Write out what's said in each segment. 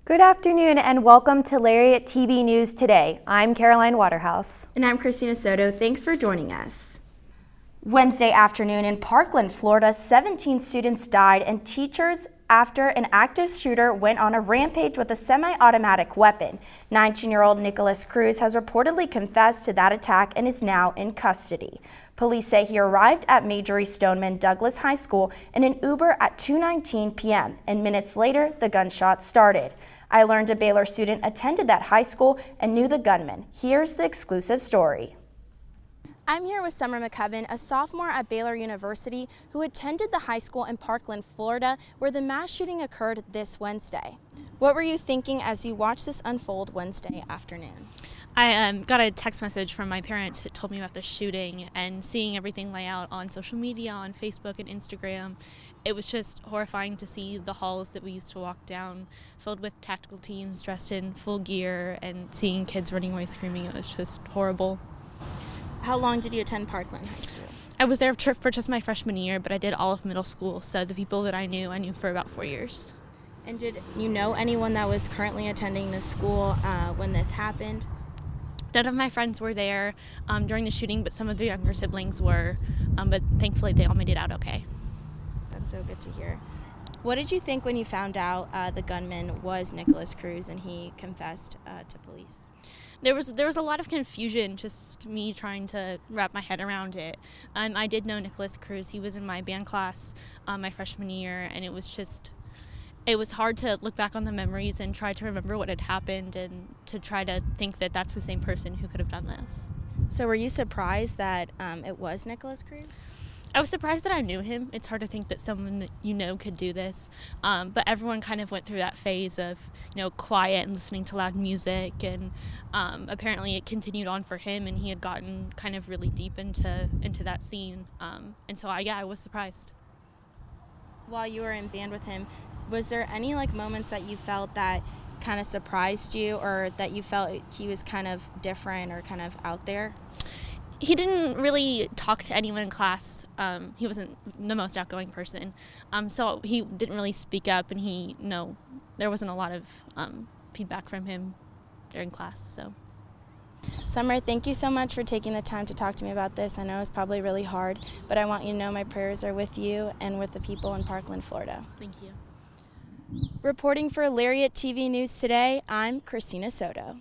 Good afternoon and welcome to Lariat TV News Today. I'm Caroline Waterhouse. And I'm Christina Soto. Thanks for joining us. Wednesday afternoon in Parkland, Florida, 17 students died and teachers after an active shooter went on a rampage with a semi-automatic weapon. 19-year-old Nicholas Cruz has reportedly confessed to that attack and is now in custody. Police say he arrived at Marjory Stoneman Douglas High School in an Uber at 2:19 p.m. and minutes later, the gunshots started. I learned a Baylor student attended that high school and knew the gunman. Here's the exclusive story. I'm here with Summer McCubbin, a sophomore at Baylor University who attended the high school in Parkland, Florida, where the mass shooting occurred this Wednesday. What were you thinking as you watched this unfold Wednesday afternoon? I got a text message from my parents that told me about the shooting, and seeing everything lay out on social media, on Facebook and Instagram, it was just horrifying to see the halls that we used to walk down filled with tactical teams dressed in full gear and seeing kids running away screaming. It was just horrible. How long did you attend Parkland High School? I was there for just my freshman year, but I did all of middle school, so the people that I knew for about 4 years. And did you know anyone that was currently attending this school when this happened? None of my friends were there during the shooting, but some of the younger siblings were, but thankfully they all made it out okay. That's so good to hear. What did you think when you found out the gunman was Nicholas Cruz and he confessed to police? There was a lot of confusion, just me trying to wrap my head around it. I did know Nicholas Cruz. He was in my band class my freshman year, and it was hard to look back on the memories and try to remember what had happened and to try to think that that's the same person who could have done this. So were you surprised that it was Nicholas Cruz? I was surprised that I knew him. It's hard to think that someone that you know could do this, but everyone kind of went through that phase of, quiet and listening to loud music, and apparently it continued on for him, and he had gotten kind of really deep into that scene, and so I was surprised. While you were in band with him, was there any moments that you felt that kind of surprised you, or that you felt he was kind of different or kind of out there? He didn't really talk to anyone in class. He wasn't the most outgoing person, so he didn't really speak up, and there wasn't a lot of feedback from him during class. So, Summer, thank you so much for taking the time to talk to me about this. I know it's probably really hard, but I want you to know my prayers are with you and with the people in Parkland, Florida. Thank you. Reporting for Lariat TV News Today, I'm Christina Soto.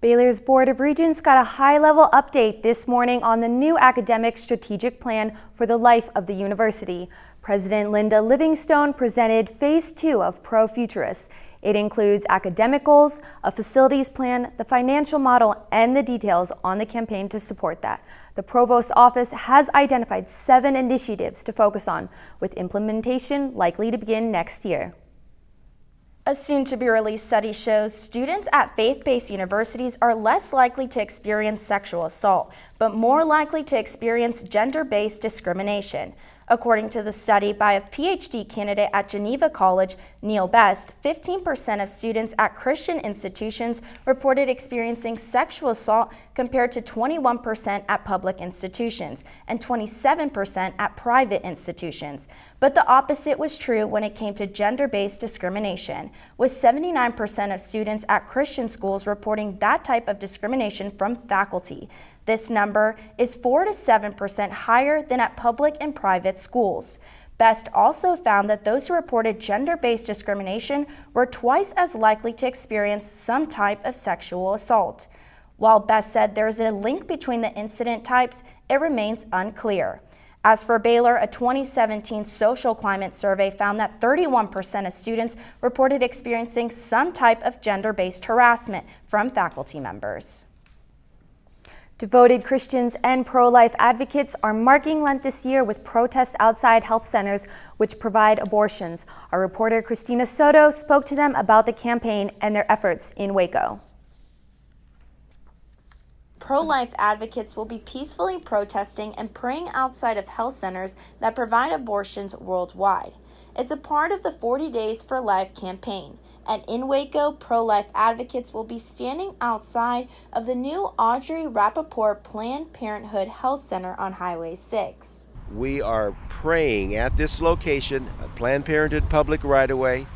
Baylor's Board of Regents got a high-level update this morning on the new academic strategic plan for the life of the university. President Linda Livingstone presented Phase 2 of Pro Futurists. It includes academic goals, a facilities plan, the financial model, and the details on the campaign to support that. The Provost's office has identified 7 initiatives to focus on, with implementation likely to begin next year. A soon-to-be-released study shows students at faith-based universities are less likely to experience sexual assault, but more likely to experience gender-based discrimination. According to the study by a PhD candidate at Geneva College, Neil Best, 15% of students at Christian institutions reported experiencing sexual assault compared to 21% at public institutions and 27% at private institutions. But the opposite was true when it came to gender-based discrimination, with 79% of students at Christian schools reporting that type of discrimination from faculty. This number is 4 to 7% higher than at public and private schools. Best also found that those who reported gender-based discrimination were twice as likely to experience some type of sexual assault. While Best said there is a link between the incident types, it remains unclear. As for Baylor, a 2017 social climate survey found that 31% of students reported experiencing some type of gender-based harassment from faculty members. Devoted Christians and pro-life advocates are marking Lent this year with protests outside health centers which provide abortions. Our reporter Christina Soto spoke to them about the campaign and their efforts in Waco. Pro-life advocates will be peacefully protesting and praying outside of health centers that provide abortions worldwide. It's a part of the 40 Days for Life campaign. And in Waco, pro-life advocates will be standing outside of the new Audrey Rappaport Planned Parenthood Health Center on Highway 6. We are praying at this location, a Planned Parenthood public right-of-way,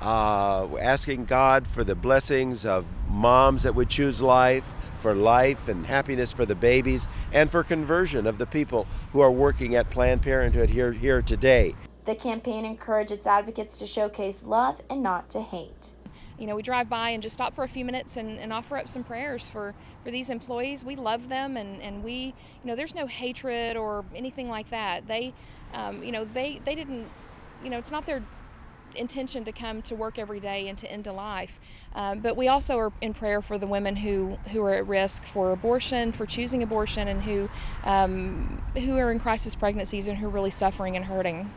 asking God for the blessings of moms that would choose life, for life and happiness for the babies, and for conversion of the people who are working at Planned Parenthood here today. The campaign encouraged its advocates to showcase love and not to hate. You know, we drive by and just stop for a few minutes and offer up some prayers for these employees. We love them, and we, you know, there's no hatred or anything like that. They didn't, you know, it's not their intention to come to work every day and to end a life. But we also are in prayer for the women who are at risk for abortion, for choosing abortion, and who are in crisis pregnancies and who are really suffering and hurting.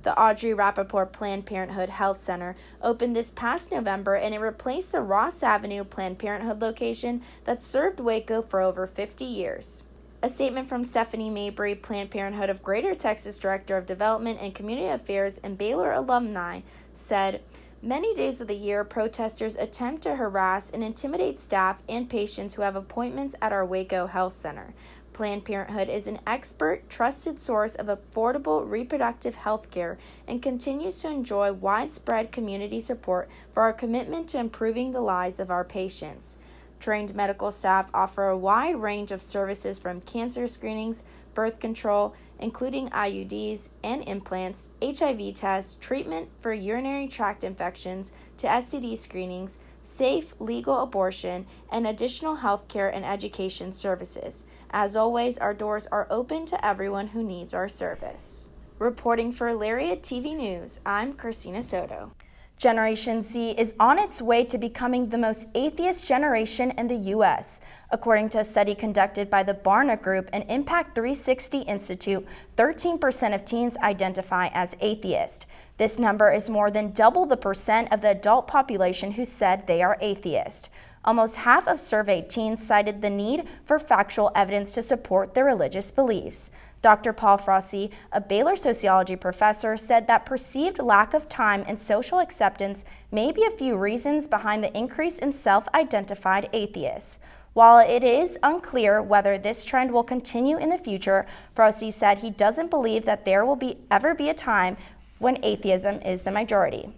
The Audrey Rappaport Planned Parenthood Health Center opened this past November, and it replaced the Ross Avenue Planned Parenthood location that served Waco for over 50 years. A statement from Stephanie Mabry, Planned Parenthood of Greater Texas Director of Development and Community Affairs and Baylor alumni, said, "Many days of the year, protesters attempt to harass and intimidate staff and patients who have appointments at our Waco Health Center. Planned Parenthood is an expert, trusted source of affordable reproductive health care and continues to enjoy widespread community support for our commitment to improving the lives of our patients. Trained medical staff offer a wide range of services from cancer screenings, birth control, including IUDs and implants, HIV tests, treatment for urinary tract infections, to STD screenings, safe, legal abortion, and additional health care and education services. As always, our doors are open to everyone who needs our service." Reporting for Lariat TV News, I'm Christina Soto. Generation Z is on its way to becoming the most atheist generation in the U.S. According to a study conducted by the Barna Group and Impact 360 Institute, 13% of teens identify as atheist. This number is more than double the percent of the adult population who said they are atheist. Almost half of surveyed teens cited the need for factual evidence to support their religious beliefs. Dr. Paul Frosty, a Baylor sociology professor, said that perceived lack of time and social acceptance may be a few reasons behind the increase in self-identified atheists. While it is unclear whether this trend will continue in the future, Frosty said he doesn't believe that there will ever be a time when atheism is the majority.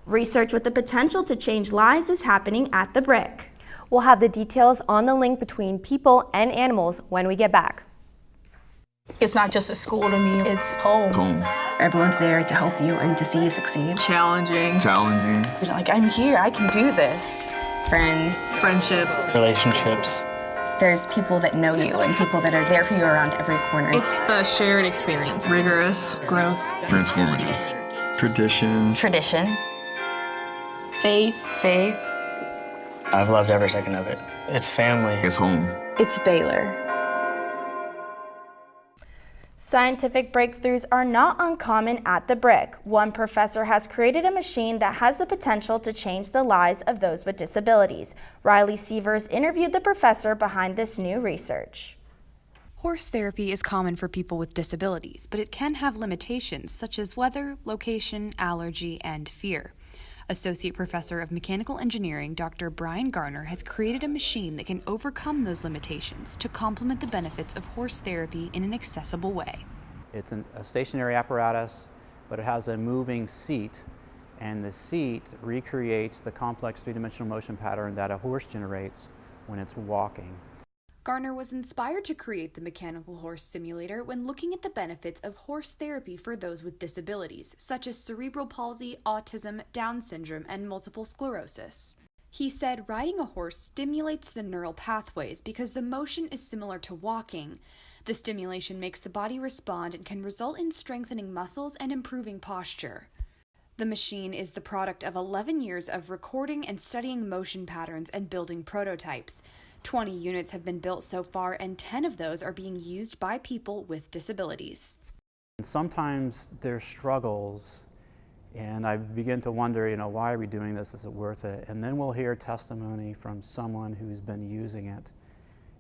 Research with the potential to change lives is happening at the Brick. We'll have the details on the link between people and animals when we get back. It's not just a school to me, it's home. Everyone's there to help you and to see you succeed. Challenging. Like, I'm here, I can do this. Friends. Friendship. Relationships. There's people that know you and people that are there for you around every corner. It's the shared experience. Rigorous. Growth. Transformative. Tradition. Faith. I've loved every second of it. It's family. It's home. It's Baylor. Scientific breakthroughs are not uncommon at the Brick. One professor has created a machine that has the potential to change the lives of those with disabilities. Riley Sievers interviewed the professor behind this new research. Horse therapy is common for people with disabilities, but it can have limitations such as weather, location, allergy, and fear. Associate Professor of Mechanical Engineering Dr. Brian Garner has created a machine that can overcome those limitations to complement the benefits of horse therapy in an accessible way. It's a stationary apparatus, but it has a moving seat, and the seat recreates the complex three-dimensional motion pattern that a horse generates when it's walking. Garner was inspired to create the mechanical horse simulator when looking at the benefits of horse therapy for those with disabilities, such as cerebral palsy, autism, Down syndrome, and multiple sclerosis. He said riding a horse stimulates the neural pathways because the motion is similar to walking. The stimulation makes the body respond and can result in strengthening muscles and improving posture. The machine is the product of 11 years of recording and studying motion patterns and building prototypes. 20 units have been built so far, and 10 of those are being used by people with disabilities. Sometimes there's struggles, and I begin to wonder, why are we doing this? Is it worth it? And then we'll hear testimony from someone who's been using it.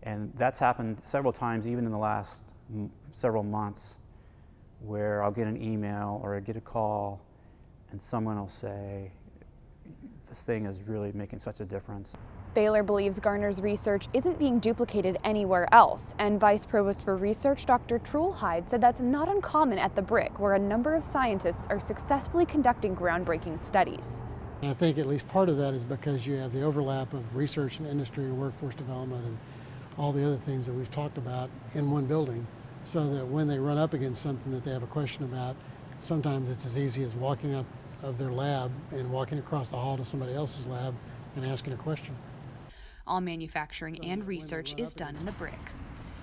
And that's happened several times, even in the last several months, where I'll get an email or I get a call, and someone will say, this thing is really making such a difference. Baylor believes Garner's research isn't being duplicated anywhere else, and Vice Provost for Research Dr. Truelheide said that's not uncommon at the Brick, where a number of scientists are successfully conducting groundbreaking studies. And I think at least part of that is because you have the overlap of research and industry and workforce development and all the other things that we've talked about in one building, so that when they run up against something that they have a question about, sometimes it's as easy as walking out of their lab and walking across the hall to somebody else's lab and asking a question. All manufacturing and research is done in the Brick.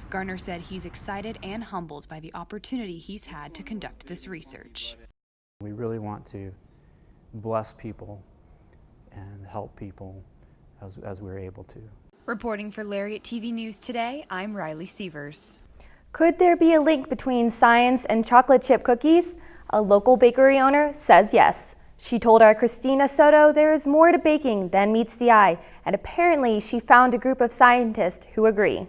Garner said he's excited and humbled by the opportunity he's had to conduct this research. We really want to bless people and help people as we're able to. Reporting for Lariat TV News Today, I'm Riley Sievers. Could there be a link between science and chocolate chip cookies? A local bakery owner says yes. She told our Christina Soto there is more to baking than meets the eye, and apparently she found a group of scientists who agree.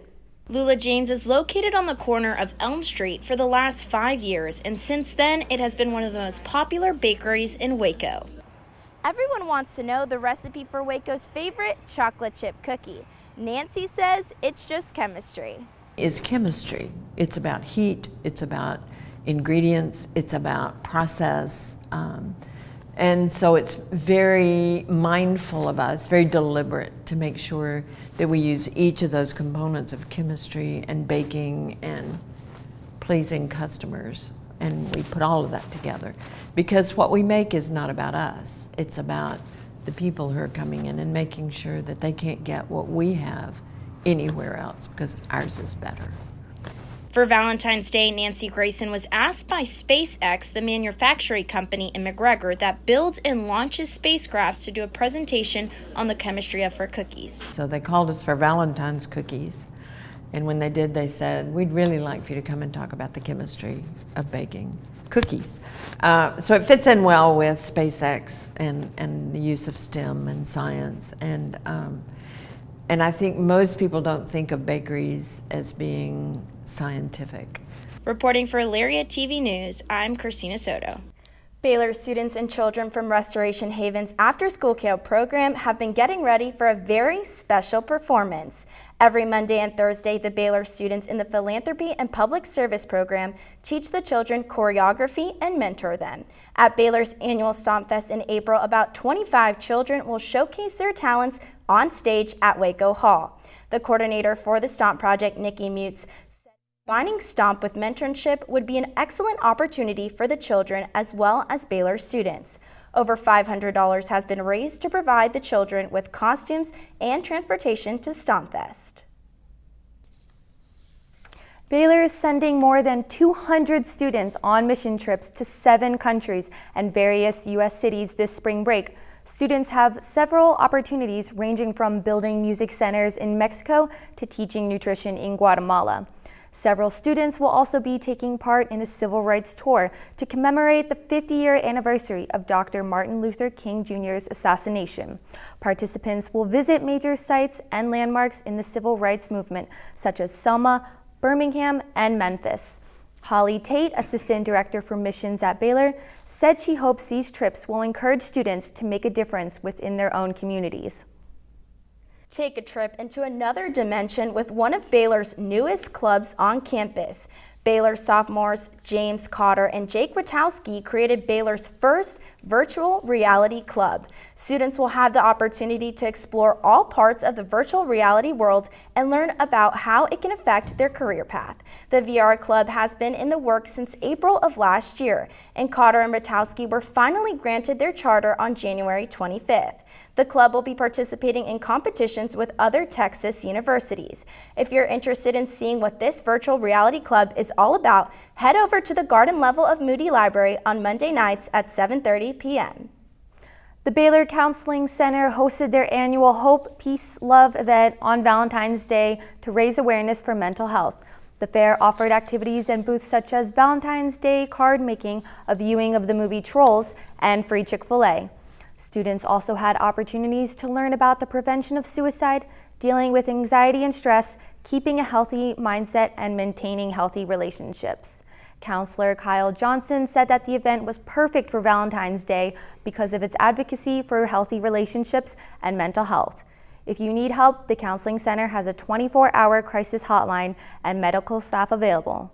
Lula Jane's is located on the corner of Elm Street for the last 5 years, and since then it has been one of the most popular bakeries in Waco. Everyone wants to know the recipe for Waco's favorite chocolate chip cookie. Nancy says it's just chemistry. It's chemistry. It's about heat, it's about ingredients, it's about process. And so it's very mindful of us, very deliberate to make sure that we use each of those components of chemistry and baking and pleasing customers. And we put all of that together. Because what we make is not about us. It's about the people who are coming in and making sure that they can't get what we have anywhere else because ours is better. For Valentine's Day, Nancy Grayson was asked by SpaceX, the manufacturing company in McGregor that builds and launches spacecrafts, to do a presentation on the chemistry of her cookies. So they called us for Valentine's cookies. And when they did, they said, we'd really like for you to come and talk about the chemistry of baking cookies. So it fits in well with SpaceX and the use of STEM and science. And I think most people don't think of bakeries as being scientific. Reporting for Lariat TV News, I'm Christina Soto. Baylor students and children from Restoration Haven's after-school camp program have been getting ready for a very special performance. Every Monday and Thursday, the Baylor students in the Philanthropy and Public Service program teach the children choreography and mentor them. At Baylor's annual Stomp Fest in April, about 25 children will showcase their talents on stage at Waco Hall. The coordinator for the Stomp Project, Nikki Mutz, said combining Stomp with mentorship would be an excellent opportunity for the children as well as Baylor students. Over $500 has been raised to provide the children with costumes and transportation to Stomp Fest. Baylor is sending more than 200 students on mission trips to 7 countries and various U.S. cities this spring break. Students have several opportunities ranging from building music centers in Mexico to teaching nutrition in Guatemala. Several students will also be taking part in a civil rights tour to commemorate the 50-year anniversary of Dr. Martin Luther King Jr.'s assassination. Participants will visit major sites and landmarks in the civil rights movement, such as Selma, Birmingham, and Memphis. Holly Tate, Assistant Director for Missions at Baylor, said she hopes these trips will encourage students to make a difference within their own communities. Take a trip into another dimension with one of Baylor's newest clubs on campus. Baylor sophomores James Cotter and Jake Ratowski created Baylor's first virtual reality club. Students will have the opportunity to explore all parts of the virtual reality world and learn about how it can affect their career path. The VR club has been in the works since April of last year, and Cotter and Ratowski were finally granted their charter on January 25th. The club will be participating in competitions with other Texas universities. If you're interested in seeing what this virtual reality club is all about, head over to the garden level of Moody Library on Monday nights at 7:30 p.m. The Baylor Counseling Center hosted their annual Hope, Peace, Love event on Valentine's Day to raise awareness for mental health. The fair offered activities and booths such as Valentine's Day card making, a viewing of the movie Trolls, and free Chick-fil-A. Students also had opportunities to learn about the prevention of suicide, dealing with anxiety and stress, keeping a healthy mindset, and maintaining healthy relationships. Counselor Kyle Johnson said that the event was perfect for Valentine's Day because of its advocacy for healthy relationships and mental health. If you need help, the Counseling Center has a 24-hour crisis hotline and medical staff available.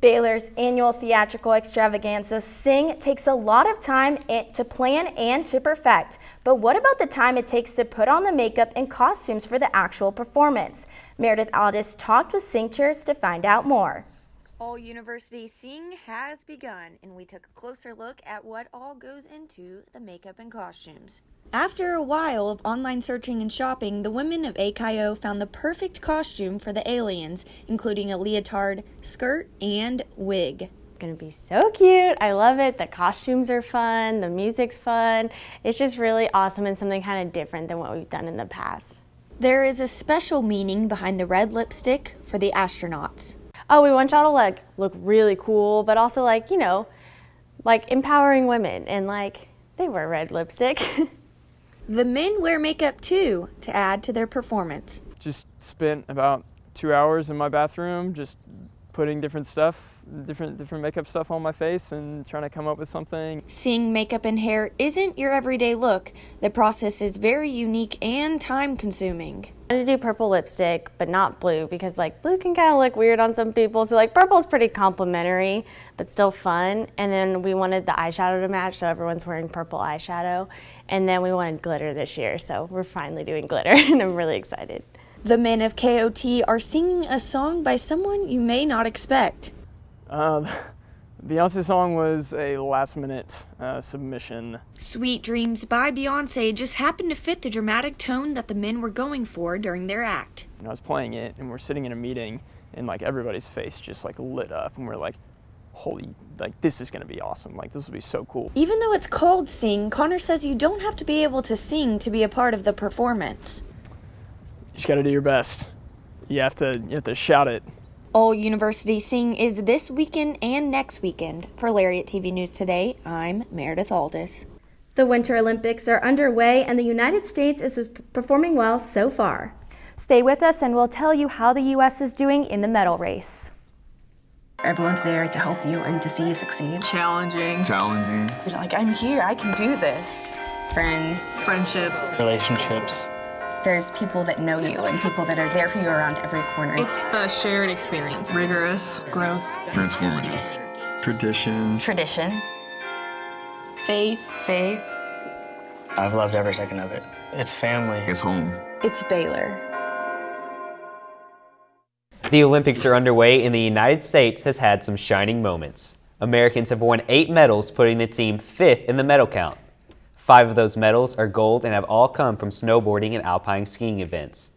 Baylor's annual theatrical extravaganza, Sing, takes a lot of time to plan and to perfect. But what about the time it takes to put on the makeup and costumes for the actual performance? Meredith Aldis talked with Sing Cheers to find out more. All University Sing has begun, and we took a closer look at what all goes into the makeup and costumes. After a while of online searching and shopping, the women of AKIO found the perfect costume for the aliens, including a leotard, skirt, and wig. It's gonna be so cute. I love it. The costumes are fun. The music's fun. It's just really awesome and something kind of different than what we've done in the past. There is a special meaning behind the red lipstick for the astronauts. Oh, we want y'all to look really cool, but also empowering women, and they wear red lipstick. The men wear makeup too to add to their performance. Just spent about 2 hours in my bathroom just putting different makeup stuff on my face and trying to come up with something. Seeing makeup and hair isn't your everyday look. The process is very unique and time-consuming. I wanted to do purple lipstick, but not blue, because blue can kind of look weird on some people. So purple is pretty complimentary, but still fun. And then we wanted the eyeshadow to match, so everyone's wearing purple eyeshadow. And then we wanted glitter this year, so we're finally doing glitter, and I'm really excited. The men of KOT are singing a song by someone you may not expect. Beyonce's song was a last-minute submission. Sweet Dreams by Beyonce just happened to fit the dramatic tone that the men were going for during their act. I was playing it, and we're sitting in a meeting, and everybody's face just lit up, and we're holy, this is gonna be awesome. This will be so cool. Even though it's called Sing, Connor says you don't have to be able to sing to be a part of the performance. You just gotta do your best. You have to shout it. All University Sing is this weekend and next weekend. For Lariat TV News Today, I'm Meredith Aldis. The Winter Olympics are underway, and the United States is performing well so far. Stay with us and we'll tell you how the U.S. is doing in the medal race. Everyone's there to help you and to see you succeed. Challenging. I'm here, I can do this. Friends. Friendship. Relationships. There's people that know you and people that are there for you around every corner. It's the shared experience. Rigorous. Growth. Transformative. Tradition. Faith. I've loved every second of it. It's family. It's home. It's Baylor. The Olympics are underway and the United States has had some shining moments. Americans have won 8 medals, putting the team 5th in the medal count. 5 of those medals are gold and have all come from snowboarding and alpine skiing events.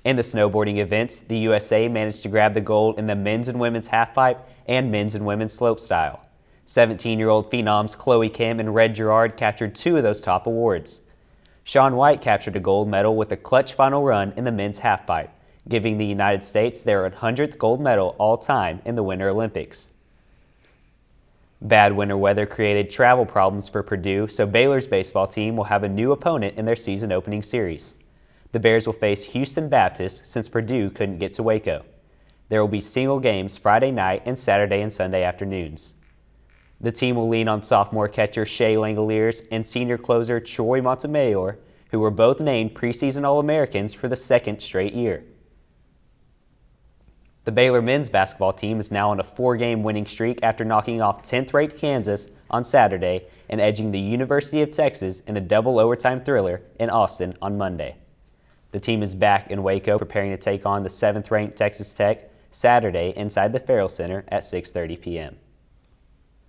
In the snowboarding events, the USA managed to grab the gold in the men's and women's halfpipe and men's and women's slopestyle. 17-year-old phenoms Chloe Kim and Red Gerard captured 2 of those top awards. Shaun White captured a gold medal with a clutch final run in the men's halfpipe, giving the United States their 100th gold medal all time in the Winter Olympics. Bad winter weather created travel problems for Purdue, so Baylor's baseball team will have a new opponent in their season opening series. The Bears will face Houston Baptist since Purdue couldn't get to Waco. There will be single games Friday night and Saturday and Sunday afternoons. The team will lean on sophomore catcher Shea Langoliers and senior closer Troy Montemayor, who were both named preseason All-Americans for the 2nd straight year. The Baylor men's basketball team is now on a 4-game winning streak after knocking off 10th-ranked Kansas on Saturday and edging the University of Texas in a double overtime thriller in Austin on Monday. The team is back in Waco preparing to take on the 7th-ranked Texas Tech Saturday inside the Farrell Center at 6:30 p.m.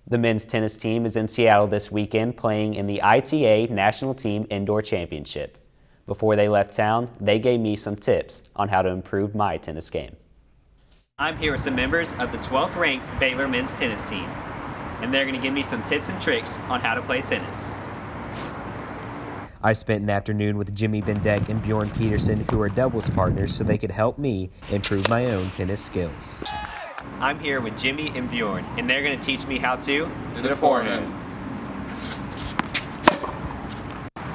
The men's tennis team is in Seattle this weekend playing in the ITA National Team Indoor Championship. Before they left town, they gave me some tips on how to improve my tennis game. I'm here with some members of the 12th-ranked Baylor men's tennis team, and they're going to give me some tips and tricks on how to play tennis. I spent an afternoon with Jimmy Bendeck and Bjorn Peterson, who are doubles partners, so they could help me improve my own tennis skills. I'm here with Jimmy and Bjorn, and they're going to teach me how to hit a forehand.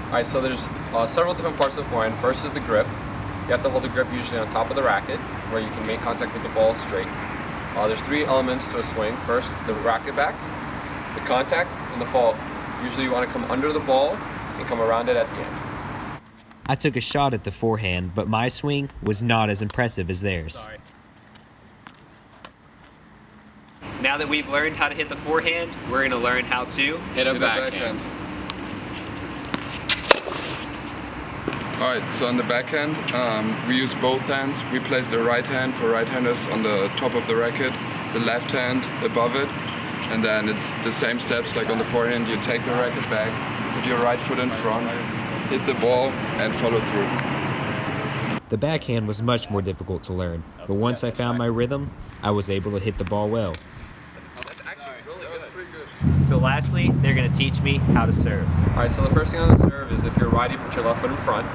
Alright, so there's several different parts of the forehand. First is the grip. You have to hold the grip usually on top of the racket, where you can make contact with the ball straight. There's 3 elements to a swing. First, the racket back, the contact, and the fall. Usually you want to come under the ball and come around it at the end. I took a shot at the forehand, but my swing was not as impressive as theirs. Sorry. Now that we've learned how to hit the forehand, we're going to learn how to hit a backhand. Alright, so on the backhand, we use both hands. We place the right hand for right-handers on the top of the racket, the left hand above it, and then it's the same steps like on the forehand. You take the racket back, put your right foot in front, hit the ball, and follow through. The backhand was much more difficult to learn, but once I found my rhythm, I was able to hit the ball well. So lastly, they're going to teach me how to serve. Alright, so the first thing on the serve is if you're righty, put your left foot in front.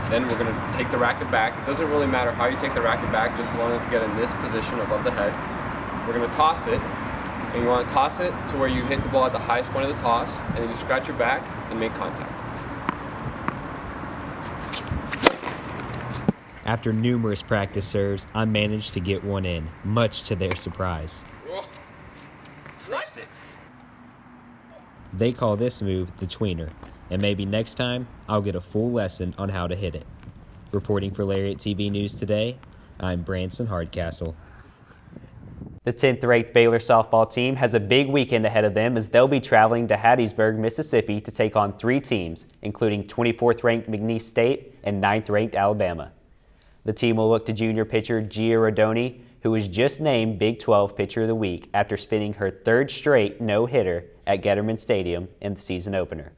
Then we're going to take the racket back. It doesn't really matter how you take the racket back, just as long as you get in this position above the head. We're going to toss it, and you want to toss it to where you hit the ball at the highest point of the toss, and then you scratch your back and make contact. After numerous practice serves, I managed to get one in, much to their surprise. They call this move the tweener, and maybe next time I'll get a full lesson on how to hit it. Reporting for Lariat TV News Today, I'm Branson Hardcastle. The 10th-ranked Baylor softball team has a big weekend ahead of them as they'll be traveling to Hattiesburg, Mississippi to take on 3 teams, including 24th-ranked McNeese State and 9th-ranked Alabama. The team will look to junior pitcher Gia Rodoni, who was just named Big 12 Pitcher of the Week after spinning her 3rd straight no-hitter at Getterman Stadium in the season opener.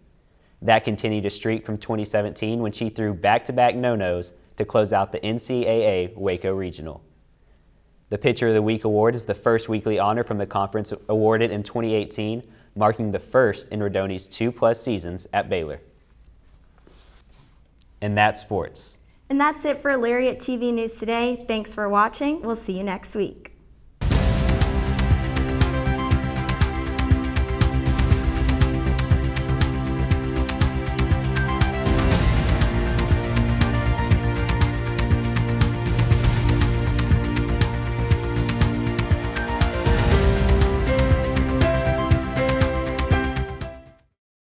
That continued a streak from 2017 when she threw back-to-back no-nos to close out the NCAA Waco Regional. The Pitcher of the Week award is the first weekly honor from the conference awarded in 2018, marking the first in Rodoni's 2+ seasons at Baylor. And that's sports. And that's it for Lariat TV News Today. Thanks for watching. We'll see you next week.